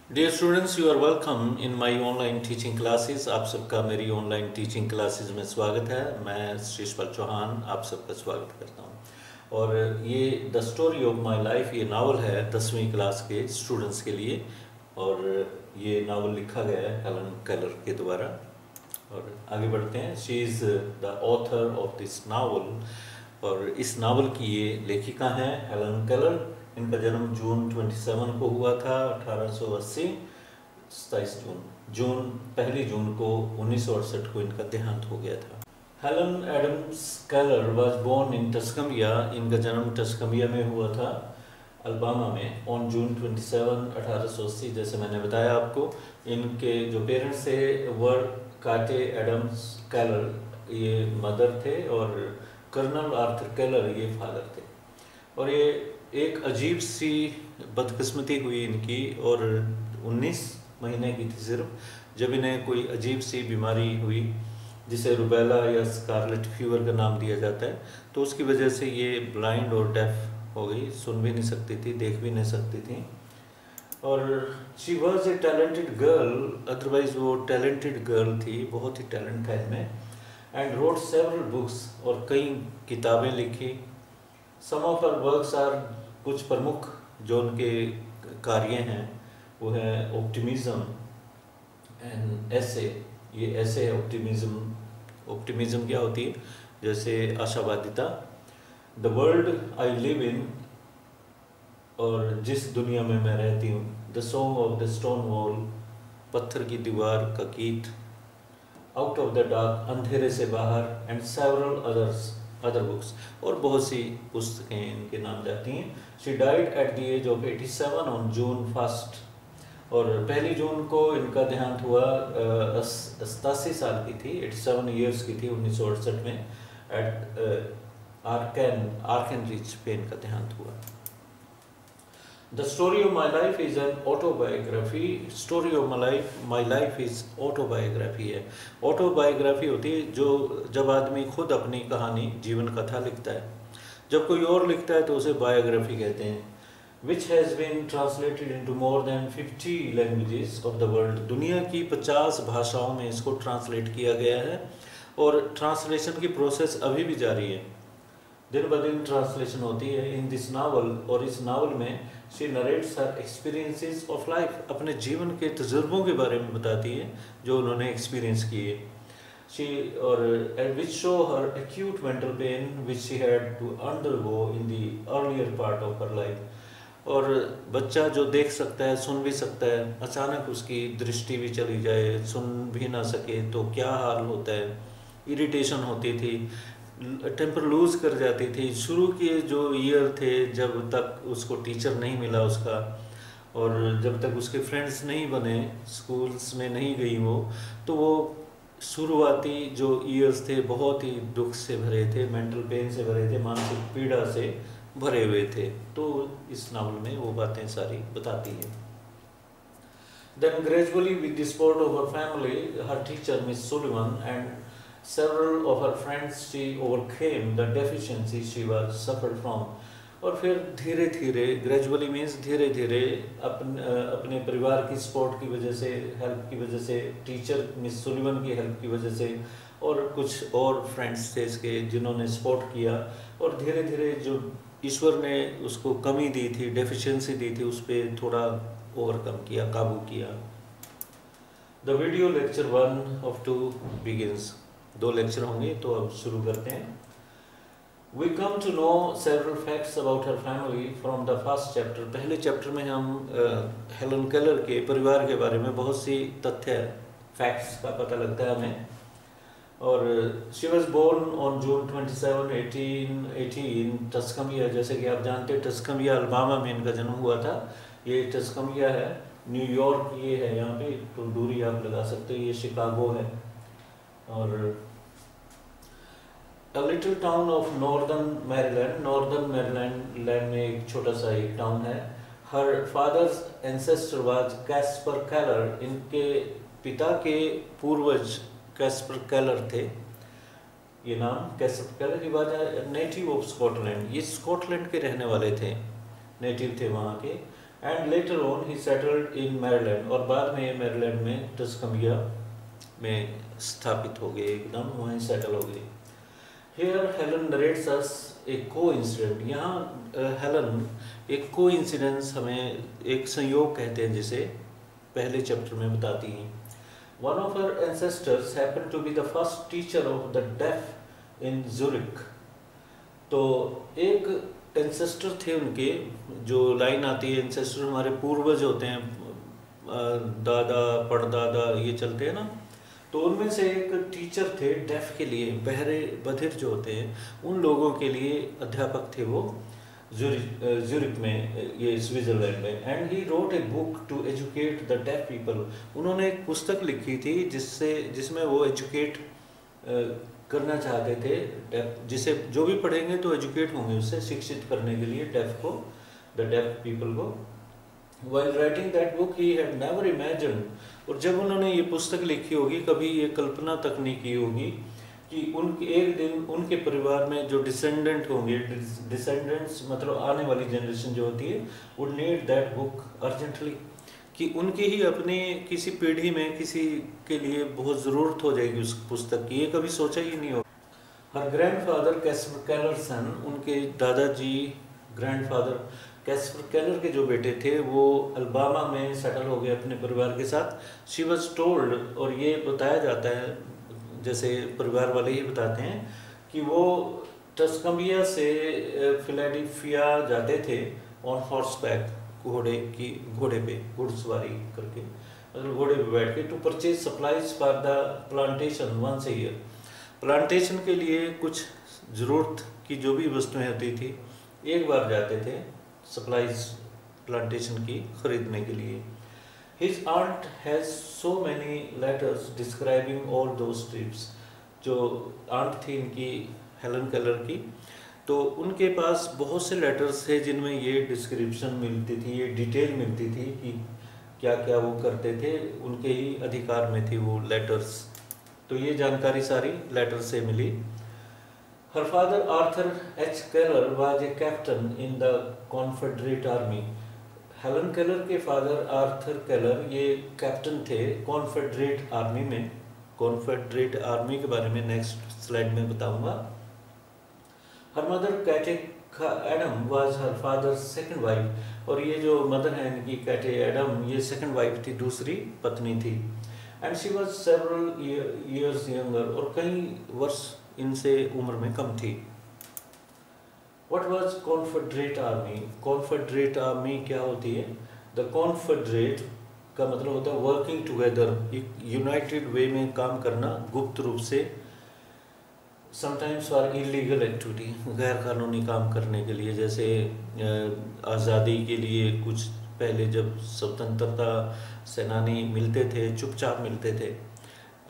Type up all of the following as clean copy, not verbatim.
Dear students, you are welcome in my online teaching classes. आप सबका मेरी online teaching classes में स्वागत है। मैं शीशपाल चौहान आप सबका स्वागत करता हूं। और ये the story of my life ये नावल है 10वीं क्लास के स्टूडेंट्स के लिए। और ये नावल लिखा गया है हेलन केलर के द्वारा। और आगे बढ़ते हैं। She is the author of this novel. और इस नावल की ये लेखिका हैं हेलन केलर। इनका जन्म जून 27 को हुआ था 1880। 1 जून को 1968 को इनका देहांत हो गया था। Helen Adams Keller was born in Tuscumbia. इनका जन्म टस्कम्बिया में हुआ था, अल्बामा में, ऑन जून 27, 1880। जैसे मैंने बताया आपको, इनके जो पेरेंट्स थे वर काटे एडम्स केलर, ये मदर थे, और कर्नल आर्थर केलर ये फादर थे। और ये एक अजीब सी बदकिस्मती हुई इनकी, और 19 महीने की थी सिर्फ, जब इन्हें कोई अजीब सी बीमारी हुई जिसे रुबेला या स्कारलेट फीवर का नाम दिया जाता है। तो उसकी वजह से ये ब्लाइंड और डेफ हो गई, सुन भी नहीं सकती थी, देख भी नहीं सकती थी। और she was a talented girl, otherwise वो टैलेंटेड गर्ल थी, बहुत ही टैलेंट था इनमें। एंड रोट सेवरल बुक्स, और कई किताबें लिखी। सम ऑफ हर वर्क्स आर, कुछ प्रमुख जो उनके कार्य हैं वो है ऑप्टिमिज्म एंड ऐसे। ये ऐसे है ऑप्टिमिज्म। ऑप्टिमिज्म क्या होती है? जैसे आशावादिता। The world I live in, और जिस दुनिया में मैं रहती हूँ। The song of the stone wall, पत्थर की दीवार का गीत। आउट ऑफ द डार्क, अंधेरे से बाहर। एंड सेवरल अदर बुक्स, और बहुत सी पुस्तकें इनके नाम जाती हैं। She died at the age of 87 on June 1। और 1 जून को इनका देहांत हुआ। 87 साल की थी, 87 ईयर्स की थी 1968 में। एट आर्केनरिच पे इनका देहांत हुआ। The story of my life is an autobiography. Story of my life is autobiography है। ऑटोबायोग्राफी होती है जो जब आदमी खुद अपनी कहानी, जीवन कथा लिखता है। जब कोई और लिखता है तो उसे बायोग्राफी कहते हैं। Which has been translated into more than 50 languages of the world. दुनिया की 50 भाषाओं में इसको ट्रांसलेट किया गया है, और ट्रांसलेशन की प्रोसेस अभी भी जारी है। दिन ब दिन ट्रांसलेशन होती है इन दिस नावल। और इस नावल में she narrates her experiences of life, अपने जीवन के तजुर्बों के बारे में बताती है जो उन्होंने एक्सपीरियंस किए। शी और which show her acute mental pain which she had to undergo in the earlier part of her life. और बच्चा जो देख सकता है, सुन भी सकता है, अचानक उसकी दृष्टि भी चली जाए, सुन भी ना सके तो क्या हाल होता है। इरिटेशन होती थी, टेम्पर लूज कर जाती थी। शुरू के जो ईयर थे, जब तक उसको टीचर नहीं मिला उसका, और जब तक उसके फ्रेंड्स नहीं बने, स्कूल्स में नहीं गई वो, तो वो शुरुआती जो ईयर्स थे बहुत ही दुख से भरे थे, मेंटल पेन से भरे थे, मानसिक पीड़ा से भरे हुए थे। तो इस नावल में वो बातें सारी बताती है। Then gradually with the support of her family, her teacher Miss Sullivan and several of her friends, she overcame the deficiency she was suffered from. और फिर धीरे धीरे, ग्रेजुअली मीन्स धीरे धीरे, अपने परिवार की सपोर्ट की वजह से, हेल्प की वजह से, टीचर मिस सुलिवन की हेल्प की वजह से, और कुछ और फ्रेंड्स थे इसके जिन्होंने सपोर्ट किया, और धीरे धीरे जो ईश्वर ने उसको कमी दी थी, डेफिशिएंसी दी थी, उस पर थोड़ा ओवरकम किया, काबू किया। The video lecture 1 of 2 begins। 2 lecture होंगे, तो अब शुरू करते हैं। We come to know several facts about her family from the first chapter। पहले चैप्टर में हम हेलन केलर के परिवार के बारे में बहुत सी तथ्य, फैक्ट्स का पता लगता है हमें। और she was born on June 27, 1818 Tuscumbia. जैसे कि आप जानते हैं, टस्कम्बिया अल्बामा में इनका जन्म हुआ था। ये टस्कम्बिया है, न्यूयॉर्क ये है, यहाँ पे तो दूरी आप लगा सकते हो, ये शिकागो है। और A little town of northern Maryland में एक छोटा सा एक टाउन है। Her father's ancestor was Caspar Keller। इनके पिता के पूर्वज कैस्पर केलर थे। ये नाम कैस्पर केलर की बात है। नेटिव ऑफ स्कॉटलैंड, ये स्कॉटलैंड के रहने वाले थे, नेटिव थे वहाँ के। And later on he settled in Maryland, और बाद में मैरीलैंड में टस्कम्बिया में स्थापित हो गए, एकदम वहीं सेटल हो गए। Here Helen narrates us A coincident, यहाँ हेलन एक कोइंसिडेंस हमें, एक संयोग कहते हैं जिसे, पहले चैप्टर में बताती हैं। One of her ancestors happened to be the first teacher of the deaf in Zurich. तो एक एंसेस्टर थे उनके, जो लाइन आती है एंसेस्टर हमारे पूर्वज होते हैं, दादा परदादा ये चलते हैं ना, तो उनमें से एक टीचर थे डेफ के लिए, बहरे बधिर जो होते हैं उन लोगों के लिए अध्यापक थे वो ज़ुरिक में, ये स्विट्ज़रलैंड में। And he wrote a book to educate the deaf people, उन्होंने एक पुस्तक लिखी थी जिसमें वो एजुकेट करना चाहते थे, जिसे जो भी पढ़ेंगे तो एजुकेट होंगे, उससे शिक्षित करने के लिए डेफ को, द डेफ पीपल को। While writing that book he had never imagined, और जब उन्होंने ये पुस्तक लिखी होगी कभी ये कल्पना तक नहीं की होगी कि एक दिन उनके परिवार में जो डिसेंडेंट होंगे, डिसेंडेंट्स मतलब आने वाली जनरेशन जो होती है, would need that book urgently, कि उनकी ही अपनी किसी पीढ़ी में किसी के लिए बहुत ज़रूरत हो जाएगी उस पुस्तक की, ये कभी सोचा ही नहीं होगा। हर ग्रैंडफादर कैस्पर कैलरसन, उनके दादाजी ग्रैंडफादर कैस्पर केलर के जो बेटे थे वो अल्बामा में सेटल हो गए अपने परिवार के साथ। शी वॉज टोल्ड, और ये बताया जाता है, जैसे परिवार वाले ही बताते हैं, कि वो टस्कम्बिया से फिलाडेल्फिया जाते थे ऑन हॉर्स बैक, घोड़े पे घुड़सवारी करके, मतलब घोड़े पे बैठ के, to purchase supplies for the plantation once a year. Plantation के लिए कुछ ज़रूरत की जो भी वस्तुएं होती थी एक बार जाते थे सप्लाईज प्लांटेशन की खरीदने के लिए। His aunt has so many letters describing all those trips, जो आंट थी इनकी हेलन केलर की, तो उनके पास बहुत से लेटर्स थे जिनमें ये डिस्क्रिप्शन मिलती थी, ये डिटेल मिलती थी कि क्या क्या वो करते थे, उनके ही अधिकार में थी वो लेटर्स, तो ये जानकारी सारी लेटर से मिली। Her father Arthur H. Keller was a captain in the Confederate Army. Helen Keller के फादर आर्थर केलर ये कैप्टन थे कॉन्फेडरेट आर्मी में। कॉन्फेडरेट आर्मी के बारे में नेक्स्ट स्लाइड में बताऊंगा। Her mother Kate Adam was her father second wife, और ये जो मदर है इनकी कैटे एडम, ये सेकंड वाइफ थी, दूसरी पत्नी थी। And she was several years younger, और कई वर्ष इनसे उम्र में कम थी। What was Confederate Army? Confederate Army क्या होती है? The Confederate का मतलब होता है वर्किंग टुगेदर, एक यूनाइटेड वे में काम करना गुप्त रूप से, समटाइम्स फॉर इलीगल एक्टिविटी, गैर कानूनी काम करने के लिए। जैसे आज़ादी के लिए कुछ पहले जब स्वतंत्रता सेनानी मिलते थे, चुपचाप मिलते थे,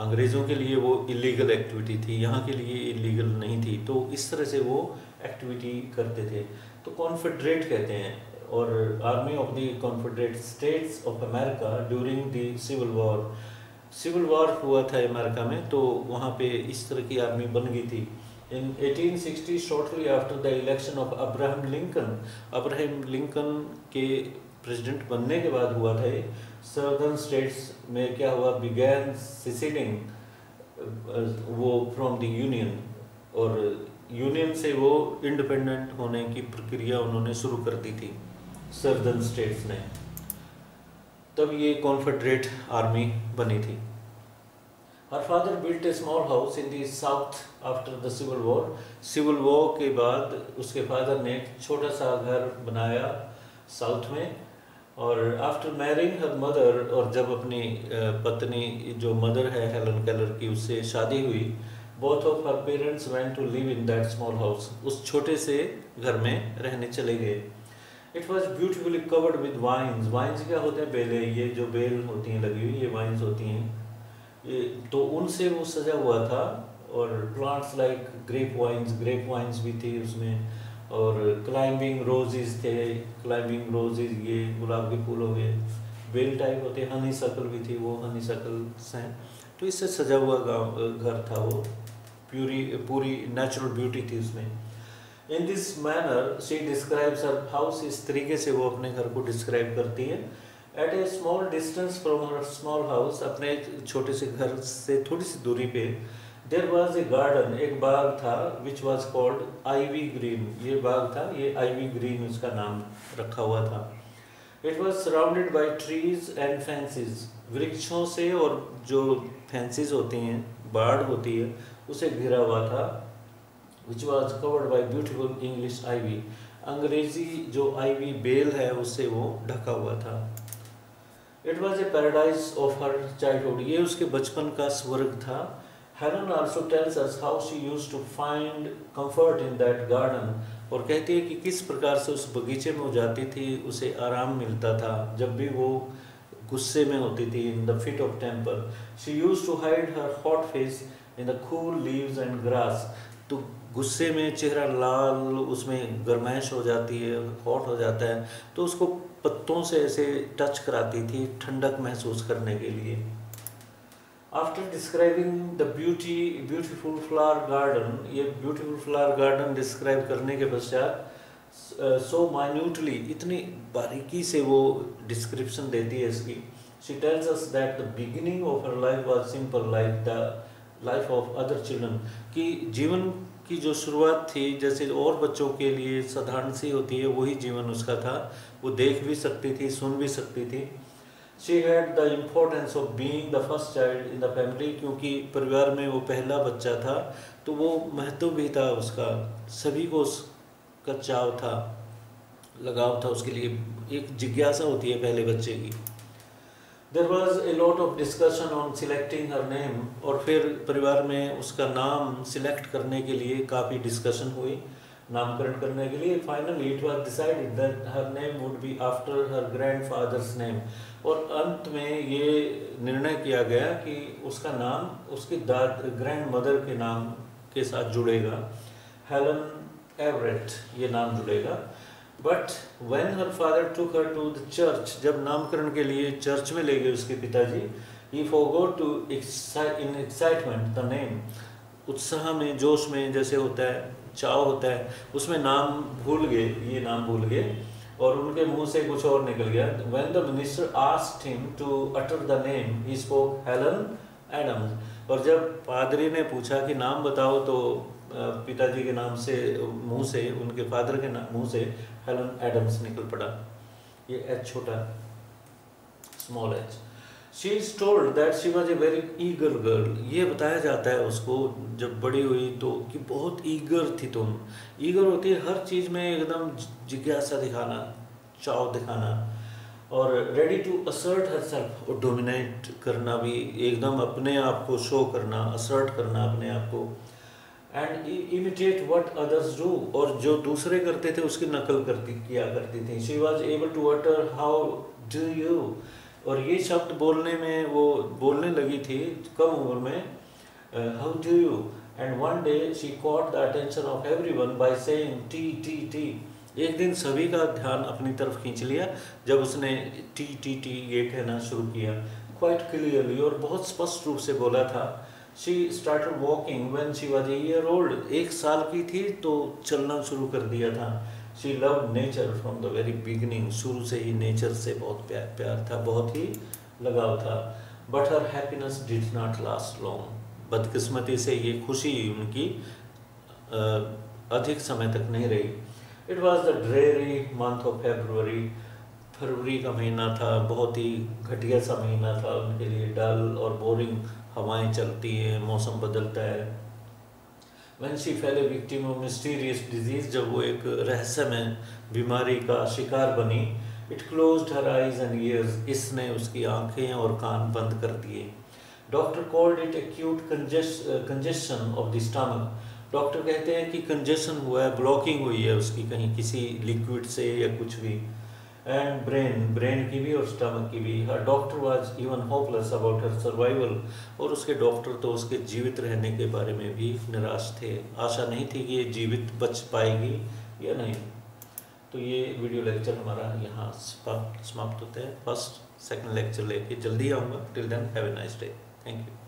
अंग्रेज़ों के लिए वो इलीगल एक्टिविटी थी, यहाँ के लिए इलीगल नहीं थी, तो इस तरह से वो एक्टिविटी करते थे, तो कॉन्फेडरेट कहते हैं। और army of the Confederate States of America during the Civil War हुआ था अमेरिका में, तो वहाँ पे इस तरह की आर्मी बन गई थी। इन 1860 shortly after the election of Abraham Lincoln के प्रेसिडेंट बनने के बाद हुआ था। सर्दर्न स्टेट्स में क्या हुआ, बिगैन सिसिलिंग वो फ्रॉम द यूनियन, और यूनियन से वो इंडिपेंडेंट होने की प्रक्रिया उन्होंने शुरू कर दी थी सर्दर्न स्टेट्स ने, तब ये कॉन्फेडरेट आर्मी बनी थी। Her father built a small house in the south after the Civil War. Civil War के बाद उसके फादर ने एक छोटा सा घर बनाया साउथ में। और आफ्टर मैरिंग हर मदर, और जब अपनी पत्नी जो मदर है हेलन केलर की, उससे शादी हुई, both of her parents went to live in that small house, उस छोटे से घर में रहने चले गए। It was beautifully covered with vines. Vines क्या होते हैं, बेलें, ये जो बेल होती हैं लगी हुई, ये वाइन्स होती हैं, ये तो उनसे वो सजा हुआ था। और प्लांट्स लाइक ग्रेप वाइन्स भी थी उसमें, और क्लाइंबिंग रोजेज थे, क्लाइंबिंग रोजेज ये गुलाब के फूल हो गए, बेल टाइप होते, हनी सर्कल भी थी, वो हनी सर्कल्स हैं, तो इससे सजा हुआ घर था वो, पूरी नेचुरल ब्यूटी थी उसमें। In this manner she describes her house, इस तरीके से वो अपने घर को डिस्क्राइब करती है। At a small distance from her small house, अपने छोटे से घर से थोड़ी सी दूरी पे, देयर वॉज ए गार्डन, एक बाग था, which was called Ivy Green, ये बाग था, ये आईवी ग्रीन उसका नाम रखा हुआ था। It was surrounded by trees and fences, वृक्षों से और जो फेंसेस होती हैं, बाड़ होती है, उसे घिरा हुआ था। Which was covered by beautiful English ivy, अंग्रेजी जो आईवी बेल है उससे वो ढका हुआ था। It was a paradise of her childhood, ये उसके बचपन का स्वर्ग था। Helen also tells us how she used to find comfort in that garden, और कहती है कि किस प्रकार से उस बगीचे में वो जाती थी, उसे आराम मिलता था जब भी वो गुस्से में होती थी, in the fit of temper. She used to hide her hot face in the cool leaves and grass, तो गुस्से में चेहरा लाल, उसमें गर्माइश हो जाती है, हॉट हो जाता है, तो उसको पत्तों से ऐसे टच कराती थी ठंडक महसूस करने के लिए। After describing the beautiful flower garden, ये ब्यूटीफुल फ्लावर गार्डन डिस्क्राइब करने के पश्चात सो माइन्यूटली, इतनी बारीकी से वो डिस्क्रिप्शन देती है इसकी। She tells us that the beginning of her life was simple like the life of other children, कि जीवन की जो शुरुआत थी जैसे और बच्चों के लिए साधारण सी होती है, वही जीवन उसका था। वो देख भी सकती थी, सुन भी सकती थी। She had the importance of being the first child in the family, क्योंकि परिवार में वो पहला बच्चा था, तो वो महत्व भी था उसका, सभी को उसका चाव था, लगाव था उसके लिए, एक जिज्ञासा होती है पहले बच्चे की। There was a lot of discussion on selecting her name, और फिर परिवार में उसका नाम सिलेक्ट करने के लिए काफ़ी डिस्कशन हुई, नामकरण करने के लिए। Finally it was decided that her name would be after her grandfathers name, और अंत में ये निर्णय किया गया कि उसका नाम उसकी ग्रैंड मदर के नाम के साथ जुड़ेगा, हेलन एवरेट ये नाम जुड़ेगा। But when her father took her to the church, जब नामकरण के लिए चर्च में ले गए उसके पिताजी, he forgot to in excitement the name, उत्साह में, जोश में जैसे होता है, चाव होता है, उसमें नाम भूल गए, ये नाम भूल गए, और उनके मुंह से कुछ और निकल गया। When the minister asked him to utter the name, he spoke Helen Adams, और जब पादरी ने पूछा कि नाम बताओ, तो पिताजी के नाम से, मुंह से, उनके फादर के मुंह से हेलन एडम्स निकल पड़ा। ये एच छोटा, small H. She is told that she was a very eager girl, ये बताया जाता है उसको जब बड़ी हुई तो कि बहुत ईगर थी तुम। ईगर होती है हर चीज़ में एकदम जिज्ञासा दिखाना, चाव दिखाना, और ready to assert herself, और डोमिनेट करना भी, एकदम अपने आप को शो करना, असर्ट करना अपने आप को। And imitate what others do, और जो दूसरे करते थे उसकी नकल किया करती थी। She was able to utter how do you, और ये शब्द बोलने में वो बोलने लगी थी कम उम्र में, how do you. And one day she caught the attention of everyone by saying T T T, एक दिन सभी का ध्यान अपनी तरफ खींच लिया जब उसने टी टी टी ये कहना शुरू किया, क्वाइट क्लियरली, और बहुत स्पष्ट रूप से बोला था। She started walking when she was a year old, 1 साल की थी तो चलना शुरू कर दिया था। She loved nature from the very beginning, शुरू से ही नेचर से बहुत प्यार था, बहुत ही लगाव था। But her happiness did not last long, बदकिस्मती से ये खुशी उनकी अधिक समय तक नहीं रही। It was the dreary month of February, फरवरी का महीना था, बहुत ही घटिया सा महीना था उनके लिए, डल और बोरिंग, हवाएं चलती हैं, मौसम बदलता है। When she fell a victim of mysterious disease, जब वो एक रहस्यमय बीमारी का शिकार बनी, it closed her eyes and ears, इसने उसकी आंखें और कान बंद कर दिए। Doctor called it acute congestion of the stomach, doctor कहते हैं कि कंजेशन हुआ है, ब्लॉकिंग हुई है उसकी कहीं किसी लिक्विड से या कुछ भी। एंड ब्रेन की भी और स्टमक की भी। Her doctor was even hopeless about her survival, और उसके डॉक्टर तो उसके जीवित रहने के बारे में भी निराश थे, आशा नहीं थी कि ये जीवित बच पाएगी या नहीं। तो ये वीडियो लेक्चर हमारा यहाँ समाप्त होता है। फर्स्ट सेकंड लेक्चर लेके जल्दी आऊँगा। Till then have a nice day. Thank you.